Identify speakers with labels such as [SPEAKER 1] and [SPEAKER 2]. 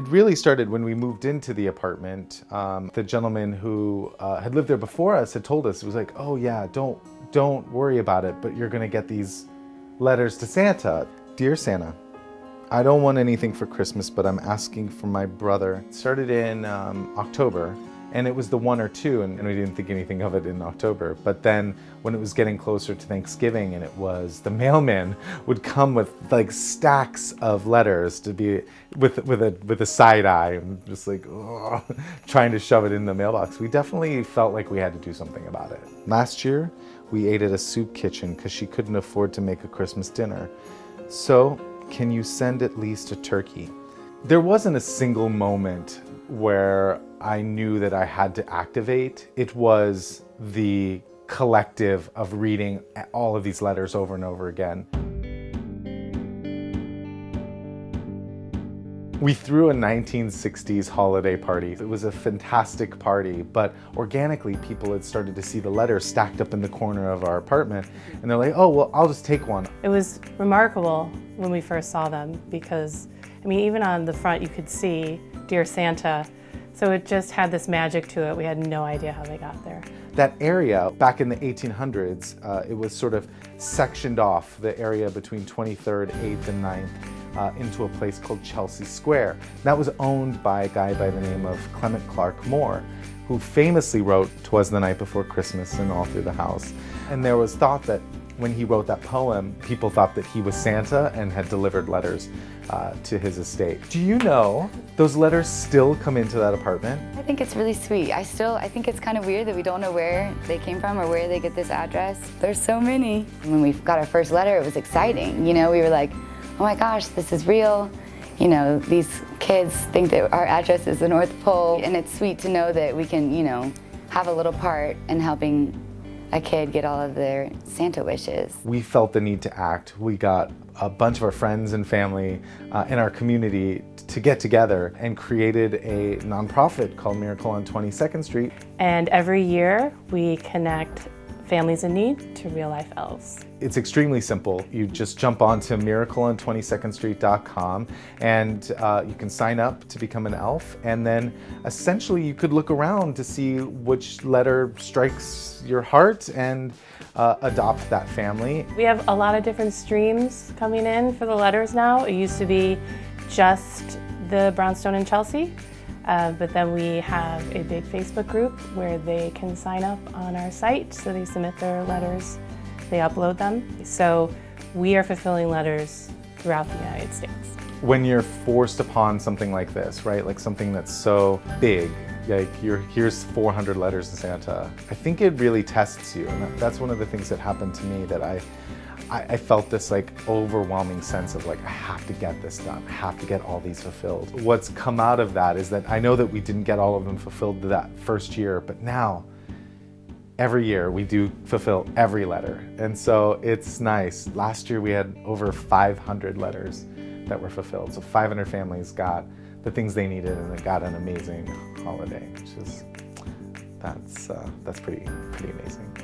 [SPEAKER 1] It really started when we moved into the apartment. The gentleman who had lived there before us had told us, it was like, oh yeah, don't worry about it, but you're gonna get these letters to Santa. Dear Santa, I don't want anything for Christmas, but I'm asking for my brother. It started in October, and it was the 1 or 2, and we didn't think anything of it in October. But then when it was getting closer to Thanksgiving, and it was, the mailman would come with like stacks of letters to be with a side eye, and just like trying to shove it in the mailbox. We definitely felt like we had to do something about it. Last year, we ate at a soup kitchen because she couldn't afford to make a Christmas dinner. So, can you send at least a turkey? There wasn't a single moment where I knew that I had to activate. It was the collective of reading all of these letters over and over again. We threw a 1960s holiday party. It was a fantastic party, but organically people had started to see the letters stacked up in the corner of our apartment, and they're like, oh, well, I'll just take one.
[SPEAKER 2] It was remarkable when we first saw them because, I mean, even on the front you could see Dear Santa, so it just had this magic to it. We had no idea how they got there.
[SPEAKER 1] That area, back in the 1800s, it was sort of sectioned off, the area between 23rd, 8th, and 9th, into a place called Chelsea Square. That was owned by a guy by the name of Clement Clarke Moore, who famously wrote "'Twas the Night Before Christmas" and All Through the House. And there was thought that when he wrote that poem, people thought that he was Santa and had delivered letters to his estate. Do you know those letters still come into that apartment?
[SPEAKER 3] I think it's really sweet. I think it's kind of weird that we don't know where they came from or where they get this address. There's so many. When we got our first letter, it was exciting. You know, we were like, oh my gosh, this is real. You know, these kids think that our address is the North Pole, and it's sweet to know that we can, you know, have a little part in helping a kid get all of their Santa wishes.
[SPEAKER 1] We felt the need to act. We got a bunch of our friends and family in our community to get together and created a nonprofit called Miracle on 22nd Street.
[SPEAKER 2] And every year we connect families in need to real-life elves.
[SPEAKER 1] It's extremely simple. You just jump onto miracleon22ndstreet.com and you can sign up to become an elf, and then essentially you could look around to see which letter strikes your heart and adopt that family.
[SPEAKER 2] We have a lot of different streams coming in for the letters now. It used to be just the Brownstone and Chelsea. But then we have a big Facebook group where they can sign up on our site, so they submit their letters, they upload them. So we are fulfilling letters throughout the United States. When
[SPEAKER 1] you're forced upon something like this, right, like something that's so big, like here's 400 letters to Santa, I think it really tests you. And that's one of the things that happened to me, that I felt this like overwhelming sense of like, I have to get this done. I have to get all these fulfilled. What's come out of that is that I know that we didn't get all of them fulfilled that first year, but now every year we do fulfill every letter. And so it's nice. Last year we had over 500 letters that were fulfilled. So 500 families got the things they needed, and they got an amazing holiday, which is, that's pretty amazing.